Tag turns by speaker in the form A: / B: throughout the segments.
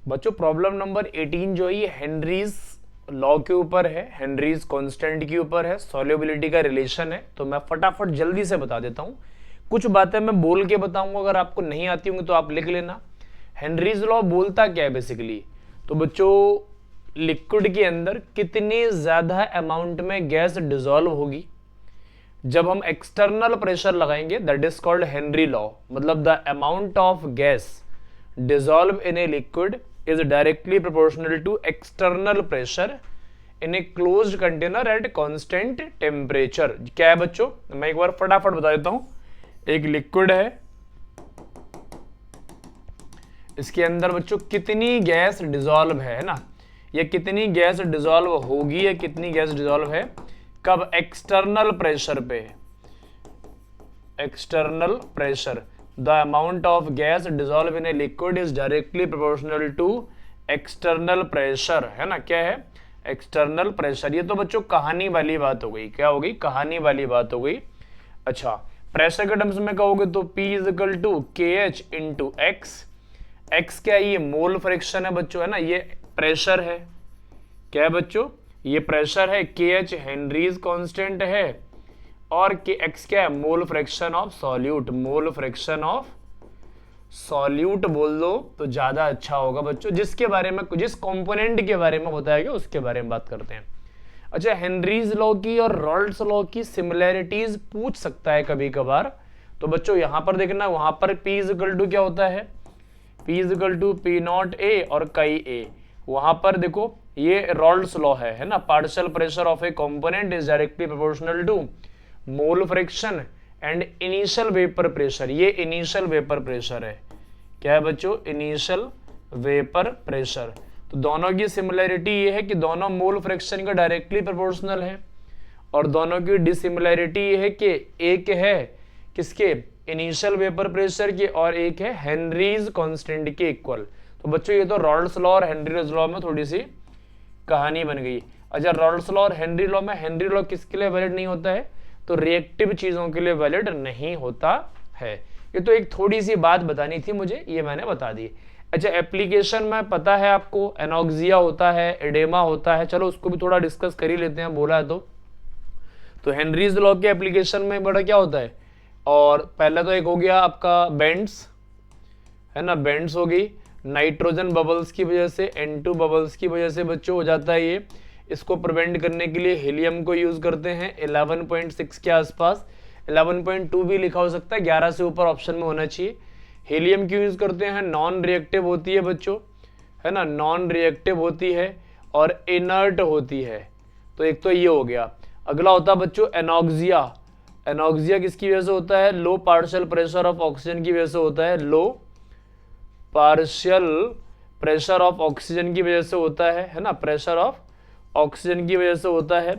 A: बच्चों problem number 18 जो है ये हेनरीज लॉ के ऊपर है, हेनरीज कांस्टेंट के ऊपर है, सॉल्युबिलिटी का रिलेशन है। तो मैं फटाफट जल्दी से बता देता हूं, कुछ बातें मैं बोल के बताऊंगा, अगर आपको नहीं आती होंगी तो आप लिख लेना। हेनरीज लॉ बोलता क्या है बेसिकली, तो बच्चों लिक्विड के अंदर कितनी ज्यादा अमाउंट में गैस डिसॉल्व होगी जब हम एक्सटर्नल प्रेशर लगाएंगे, that is called Henry law. मतलब the amount of gas dissolve in a liquid is directly proportional to external pressure in a closed container at constant temperature। क्या है बच्चों, मैं एक बार फटाफट बता देता हूं। एक लिक्विड है, इसके अंदर बच्चों कितनी गैस डिसॉल्व है ना, ये कितनी गैस डिसॉल्व होगी या कितनी गैस डिसॉल्व है कब, एक्सटर्नल प्रेशर पे। External pressure, the amount of gas dissolve in a liquid is directly proportional to external pressure, है ना। क्या है, एक्सटर्नल प्रेशर। ये तो बच्चों कहानी वाली बात हो गई, क्या हो गई, कहानी वाली बात हो गई। अच्छा, प्रेशर के टर्म्स में कहोगे तो P इज इक्वल टू के एच इंटू एक्स। एक्स क्या है, ये मोल फ्रिक्शन है बच्चों, है ना, ये प्रेशर है। क्या है बच्चों, ये प्रेशर है। के एच हेनरीज कांस्टेंट है और के एक्स क्या है, mole fraction of solute. Mole fraction of solute बोल दो तो ज्यादा अच्छा होगा बच्चों, जिसके बारे में, जिस कंपोनेंट के बारे में बताया गया उसके बारे में बात करते हैं। अच्छा, हेनरीज लॉ की और रॉल्ड्स लॉ की सिमिलैरिटीज पूछ सकता है कभी कभार, तो बच्चों यहां पर देखना, वहां पर P इज इक्वल टू क्या होता है, P is equal to P nought A और कई ए। वहां पर देखो ये रॉल्ड्स लॉ है ना, partial pressure of a component is directly proportional to mole fraction and initial vapour pressure. ये इनिशियल वेपर प्रेशर है। क्या है बच्चों, इनिशियल वेपर प्रेशर। तो दोनों की सिमिलैरिटी ये है कि दोनों मोल फ्रैक्शन का डायरेक्टली प्रोपोर्शनल है, और दोनों की डिसिमिलैरिटी ये है कि एक है किसके, इनिशियल वेपर प्रेशर के, और एक है हेनरीज कांस्टेंट के इक्वल। तो बच्चों ये तो रॉल्ड्स लॉ और हेनरीज लॉ में थोड़ी सी कहानी बन गई। अच्छा, रॉल्ड्स लॉ और हेनरी लॉ में, हेनरी लॉ किसके लिए वैलिड नहीं होता है, तो रिएक्टिव चीजों के लिए वैलिड नहीं होता है। ये तो एक थोड़ी सी बात बतानी थी मुझे, ये मैंने बता दी। अच्छा, एप्लीकेशन में पता है आपको, एनॉक्सिया होता है, एडेमा होता है, चलो उसको भी थोड़ा डिस्कस कर ही लेते हैं, बोला है तो हेनरीज लॉ के एप्लीकेशन में बड़ा क्या होता है, और पहले तो एक हो गया आपका बेंड्स, है ना, बेंड्स हो गई, नाइट्रोजन बबल्स की वजह से, N2 बबल्स की वजह से बच्चों हो जाता है ये। इसको प्रिवेंट करने के लिए हीलियम को यूज करते हैं 11.6 के आसपास, 11.2 भी लिखा हो सकता है, 11 से ऊपर ऑप्शन में होना चाहिए। हीलियम क्यों यूज करते हैं, नॉन रिएक्टिव होती है बच्चों, है ना, नॉन रिएक्टिव होती है और इनर्ट होती है। तो एक तो ये हो गया। अगला होता है बच्चों एनॉक्सिया। एनॉक्सिया किसकी वजह से होता है, लो पार्शियल प्रेशर ऑफ ऑक्सीजन की वजह से होता है, लो पार्शियल प्रेशर ऑफ ऑक्सीजन की वजह से होता है ना, प्रेशर ऑफ ऑक्सीजन की वजह से होता है।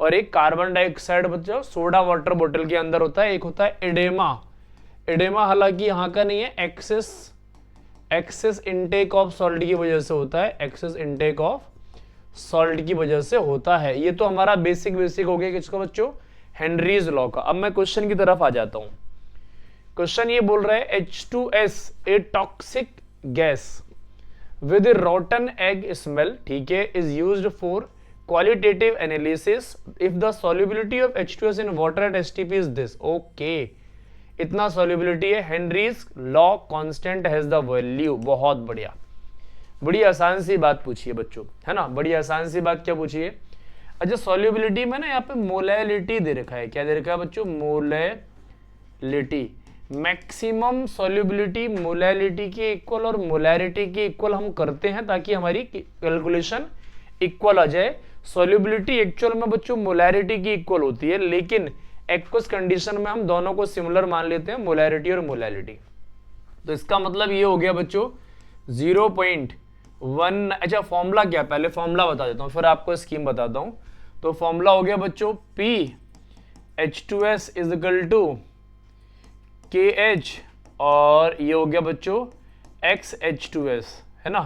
A: और एक कार्बन डाइऑक्साइड बच्चों सोडा वाटर बोतल के अंदर होता है। एक होता है एडेमा। एडेमा हालांकि यहाँ का नहीं है, एक्सेस इनटेक ऑफ सॉल्ट की वजह से होता है, एक्सेस इनटेक ऑफ सॉल्ट की वजह से होता है। ये तो हमारा बेसिक हो गया किसका बच्चों, हेनरीज लॉ का। अब मैं क्वेश्चन की तरफ आ जाता हूं। क्वेश्चन ये बोल रहा है H2S a toxic gas with rotten egg smell, ठीक है, is used for qualitative analysis if the solubility of H2S in water at STP is this. Okay, इतना सॉल्युबिलिटी है, Henry's law constant has the value. बहुत बढ़िया, बड़ी आसान सी बात पूछी है बच्चों, है ना, बड़ी आसान सी बात क्या पूछी है। अच्छा, सॉल्युबिलिटी में ना यहाँ पे मोलैलिटी दे रखा है, क्या दे रखा है बच्चों, मोलैलिटी। मैक्सिमम सॉल्युबिलिटी मोलैलिटी के इक्वल और मोलैरिटी के इक्वल हम करते हैं ताकि हमारी कैलकुलेशन इक्वल आ जाए। सॉल्युबिलिटी एक्चुअल में बच्चों मोलैरिटी की इक्वल होती है, लेकिन एक्वस कंडीशन में हम दोनों को सिमिलर मान लेते हैं, मोलैरिटी और मोलैलिटी। तो इसका मतलब ये हो गया बच्चों 0.1। अच्छा, फॉर्मूला क्या, पहले फॉर्मूला बता देता हूं फिर आपको स्कीम बताता हूं। तो फॉर्मूला हो गया बच्चों P H2S is equal to KH, और ये हो गया बच्चों XH2S, है ना,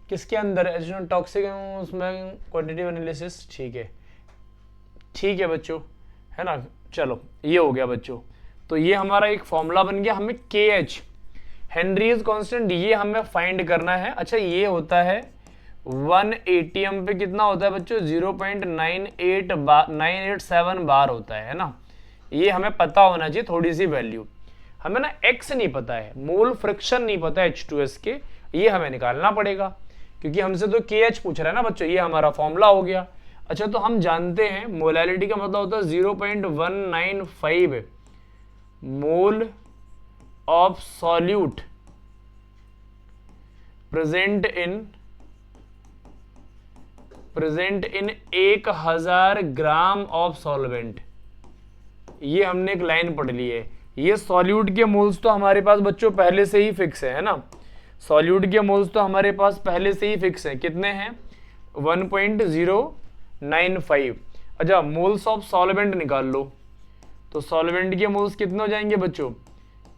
A: किसके अंदर है, टॉक्सिक उसमें क्वांटिटेटिव एनालिसिस, ठीक है बच्चों, है ना। चलो ये हो गया बच्चों, तो ये हमारा एक फॉर्मूला बन गया। हमें KH हेनरीज कांस्टेंट ये हमें फाइंड करना है। अच्छा ये होता है 1 ATM पे कितना होता है बच्चों 0.987 बार होता है ना। ये हमें पता होना चाहिए थोड़ी सी वैल्यू। हमें ना x नहीं पता है, मोल फ्रिक्शन नहीं पता है H2S के, ये हमें निकालना पड़ेगा क्योंकि हमसे तो KH पूछ रहा है ना बच्चों, ये हमारा फॉर्मूला हो गया। अच्छा तो हम जानते हैं मोलैलिटी का मतलब होता है 0.195 mole of solute present in 1000 gram of solvent. ये हमने एक लाइन पढ़ ली है। ये सॉल्यूट के मोल्स तो हमारे पास बच्चों पहले से ही फिक्स है ना, सॉल्यूट के मोल्स तो हमारे पास पहले से ही फिक्स है। कितने हैं 1.095। अच्छा मोल्स ऑफ सॉल्वेंट निकाल लो, तो सॉल्वेंट के मोल्स कितने हो जाएंगे बच्चों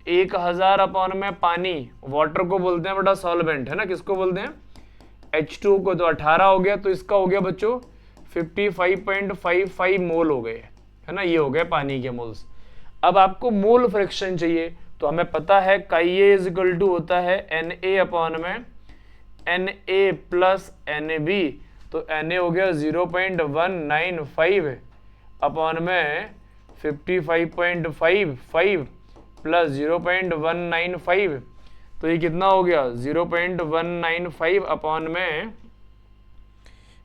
A: 1000 अपॉन में पानी, वाटर को बोलते हैं बेटा सॉल्वेंट है ना, किसको बोलते हैं H2 को, तो 18 हो गया, तो इसका हो गया बच्चों 55.55 मोल हो गए है ना, ये हो गए पानी के मोल्स। अब आपको मोल फ्रैक्शन चाहिए, तो हमें पता है काई इज इक्वल टू होता है Na अपॉन में Na प्लस Nb, तो Na हो गया 0.195 अपॉन में 55.55 प्लस 0.195, तो ये कितना हो गया 0.195 अपॉन में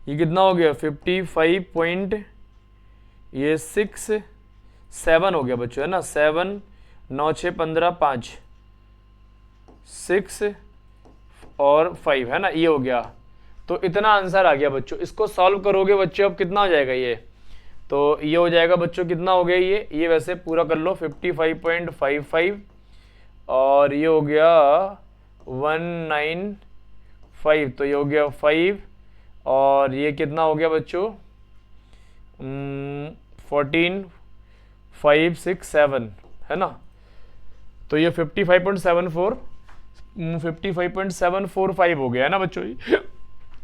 A: ये कितना हो गया 55.67 हो गया बच्चों है ना, 7 9 6 15 5 6 और 5 है ना, ये हो गया। तो इतना आंसर आ गया बच्चों। इसको सॉल्व करोगे बच्चों अब कितना हो जाएगा ये, तो ये हो जाएगा बच्चों कितना हो गया ये वैसे पूरा कर लो 55.55 और ये हो गया 195, तो ये हो गया 5 और ये कितना हो गया बच्चों 14 5 6 7 है ना, तो ये 55.75 हो गया है ना बच्चों,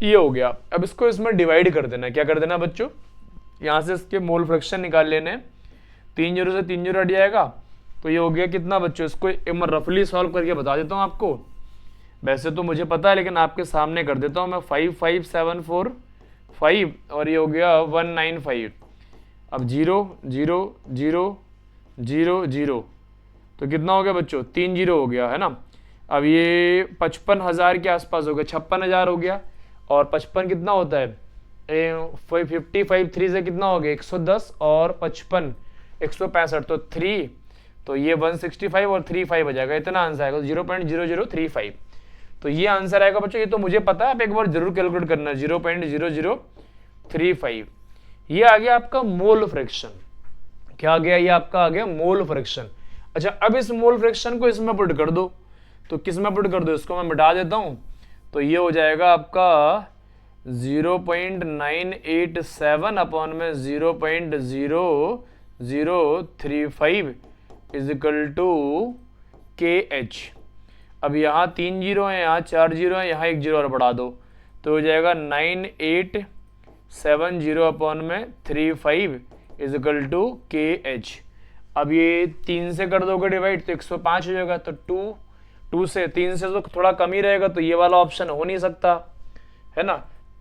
A: ये हो गया। अब इसको इसमें डिवाइड कर देना, क्या कर देना बच्चों, यहाँ से इसके मोल फ्रैक्शन निकाल लेने, 3 जीरो से 3 जीरो हट जाएगा, तो ये हो गया कितना बच्चों, इसको मैं रफली सॉल्व करके बता देता हूँ आपको, वैसे तो मुझे पता है लेकिन आपके सामने कर देता हूँ मैं। 55745 और ये हो गया 195, अब 0 0 0 0 0, तो कितना हो गया बच्चों 3 जीरो हो गया है ना। अब ये 55,000 के आसपास हो गया, 56,000 हो गया, और 55 कितना होता है 55 3 से कितना हो गया 110 और 55 165, तो 3, तो ये 165 और 35 हो जाएगा, इतना आंसर आएगा 0.0035। तो ये आंसर आएगा बच्चों, ये तो मुझे पता है, आप एक बार जरूर कैलकुलेट करना 0.0035। ये आ गया आपका मोल फ्रैक्शन। क्या आ गया, ये आपका आ गया मोल फ्रैक्शन। अच्छा अब इस मोल फ्रैक्शन को इसमें पुट कर दो, तो किस में पुट कर दो, इसको मैं मिटा देता हूं, तो ये हो जाएगा आपका 0.987 अपॉन में 0.0035 इज इक्वल टू KH। अब यहाँ 3 जीरो है, यहाँ 4 जीरो है, यहाँ 1 जीरो और बढ़ा दो, तो हो जाएगा 9870 अपॉन में 35 इज इक्वल टू KH। अब ये 3 से कर दोगे डिवाइड तो 105 हो जाएगा, तो 2 से 3 से तो थोड़ा कम ही रहेगा, तो ये वाला ऑप्शन हो नहीं सकता है ना,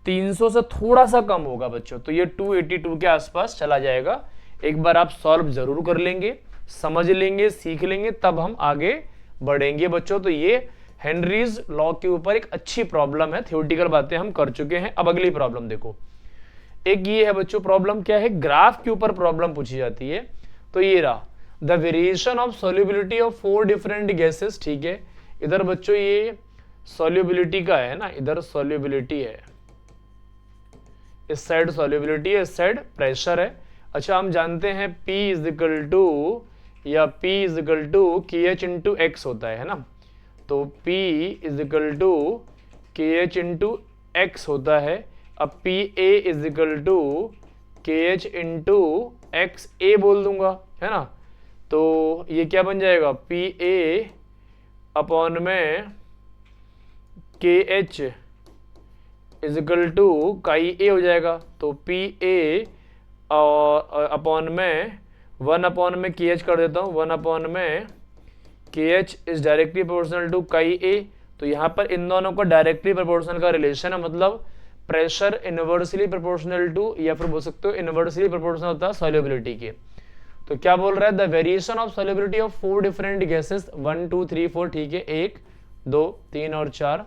A: 300 से थोड़ा सा कम होगा बच्चों, तो ये 282 के आसपास चला जाएगा। एक बार आप सॉल्व जरूर कर लेंगे, समझ लेंगे, सीख लेंगे, तब हम आगे बढ़ेंगे बच्चों। तो ये हेनरीज लॉ के ऊपर एक अच्छी प्रॉब्लम है, थ्योरेटिकल बातें हम कर चुके हैं। अब अगली प्रॉब्लम देखो, एक ये है बच्चों, प्रॉब्लम क्या है, ग्राफ के ऊपर प्रॉब्लम पूछी जाती है। तो ये रहा the variation of solubility of 4 different gases, ठीक है। इधर बच्चों ये सोल्यूबिलिटी का है ना, इधर सोल्यूबिलिटी है, इस साइड सोल्यूबिलिटी है, इस साइड प्रेशर है। अच्छा हम जानते हैं P इज इक्वल टू या P is equal to KH into x होता है ना, तो P is equal to KH into x होता है। अब PA is equal to KH into x A बोल दूंगा है ना, तो ये क्या बन जाएगा PA अपॉन में KH is equal to chi ए हो जाएगा, तो PA अपॉन में 1 अपॉन में KH कर देता हूँ, 1 अपॉन में KH is directly proportional to chi A, तो यहाँ पर इन दोनों का डायरेक्टली प्रोपोर्शनल का रिलेशन है, मतलब प्रेशर इनवर्सली प्रोपोर्शनल टू, या फिर बोल सकते हो इनवर्सली प्रोपोर्शनल होता है सॉल्युबिलिटी के। तो क्या बोल रहा है, the variation of solubility of 4 different gases 1 2 3 4, ठीक है, 1 2 3 और 4,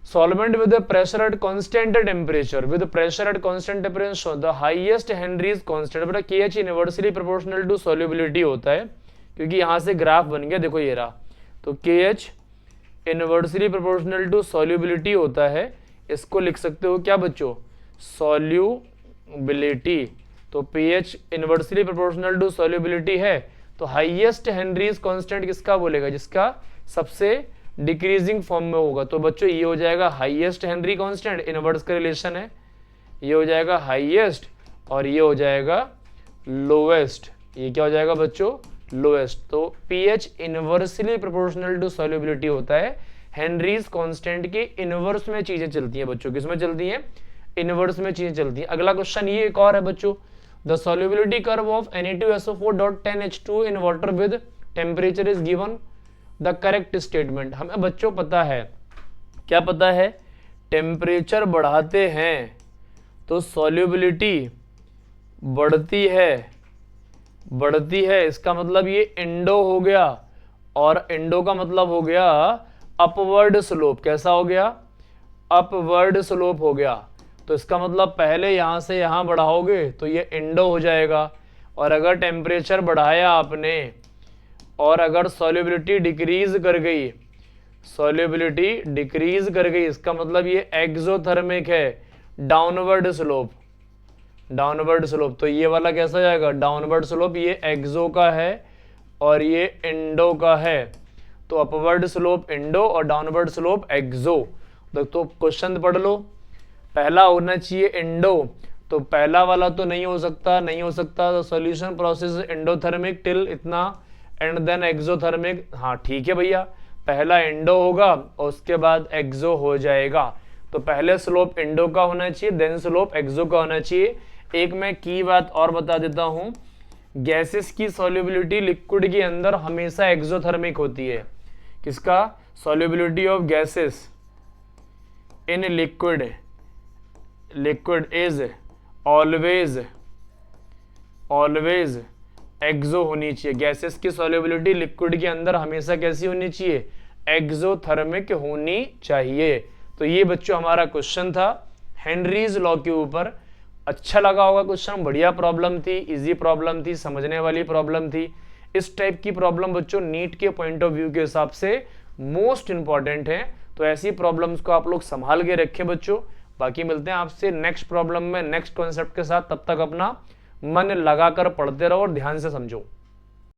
A: solvent with the pressure at constant temperature, with pressure at constant temperature, so the highest Henry's constant, बेटा KH inversely proportional to solubility होता है, क्योंकि यहाँ से ग्राफ बन गया, देखो ये रहा, तो KH inversely proportional to solubility होता है, इसको लिख सकते हो क्या बच्चों, solubility, तो pH inversely proportional to solubility है, तो हाईएस्ट हेनरीज कांस्टेंट किसका बोलेगा, जिसका सबसे डिक्रीजिंग फॉर्म में होगा, तो बच्चों ये हो जाएगा हाईएस्ट हेनरी कांस्टेंट, इनवर्स का रिलेशन है, ये हो जाएगा हाईएस्ट और ये हो जाएगा लोएस्ट, ये क्या हो जाएगा बच्चों, लोएस्ट। तो pH inversely proportional to solubility होता है, हेनरीज कांस्टेंट के इनवर्स में चीजें चलती हैं बच्चों, किसमें चलती हैं, इनवर्स में चीजें चलती हैं। अगला क्वेश्चन ये एक और है बच्चों, the solubility curve of Na2SO4.10H2 in water with temperature is given, the correct statement. हमें बच्चों पता है, क्या पता है, टेम्परेचर बढ़ाते हैं तो सॉल्युबिलिटी बढ़ती है, इसका मतलब ये इंडो हो गया, और इंडो का मतलब हो गया अपवर्ड स्लोप, कैसा हो गया, अपवर्ड स्लोप हो गया, तो इसका मतलब पहले यहां से यहां बढ़ाओगे तो ये इंडो हो जाएगा, और अगर टेम्परेचर बढ़ाया आपने और अगर सॉल्युबिलिटी डिक्रीज कर गई, इसका मतलब ये एक्सोथर्मिक है, डाउनवर्ड स्लोप, तो ये वाला कैसा जाएगा, डाउनवर्ड स्लोप, ये एक्सो का है और ये इंडो का है, तो अपवर्ड स्लोप इंडो और डाउनवर्ड स्लोप एक्सो। तो क्वेश्चन पढ़ लो, पहला होना चाहिए इंडो, तो पहला वाला तो नहीं हो सकता, तो सॉल्यूशन प्रोसेस एंडोथर्मिक टिल इतना एंड देन एक्सोथर्मिक, हाँ ठीक है भैया, पहला इंडो होगा और उसके बाद एक्सो हो जाएगा, तो पहले स्लोप इंडो का होना चाहिए, देन स्लोप एक्सो का होना चाहिए। एक मैं की बात और बता देता हूं, गैसेस की सॉल्युबिलिटी लिक्विड के अंदर हमेशा एक्सोथर्मिक होती है, किसका, solubility of gases in liquid is always exo होनी चाहिए, गैसेस की सॉल्युबिलिटी लिक्विड के अंदर हमेशा कैसी होनी चाहिए, एक्सोथर्मिक होनी चाहिए। तो ये बच्चों हमारा क्वेश्चन था हेनरीज लॉ के ऊपर। अच्छा लगा होगा क्वेश्चन, बढ़िया प्रॉब्लम थी, इजी प्रॉब्लम थी, समझने वाली प्रॉब्लम थी। इस टाइप की प्रॉब्लम बच्चों नीट के पॉइंट ऑफ व्यू के हिसाब से मोस्ट इंपॉर्टेंट है, तो ऐसी प्रॉब्लम्स को आप लोग संभाल के रखें बच्चों। बाकी मिलते हैं आपसे नेक्स्ट प्रॉब्लम में नेक्स्ट कॉन्सेप्ट के साथ, तब तक अपना मन लगाकर पढ़ते रहो और ध्यान से समझो।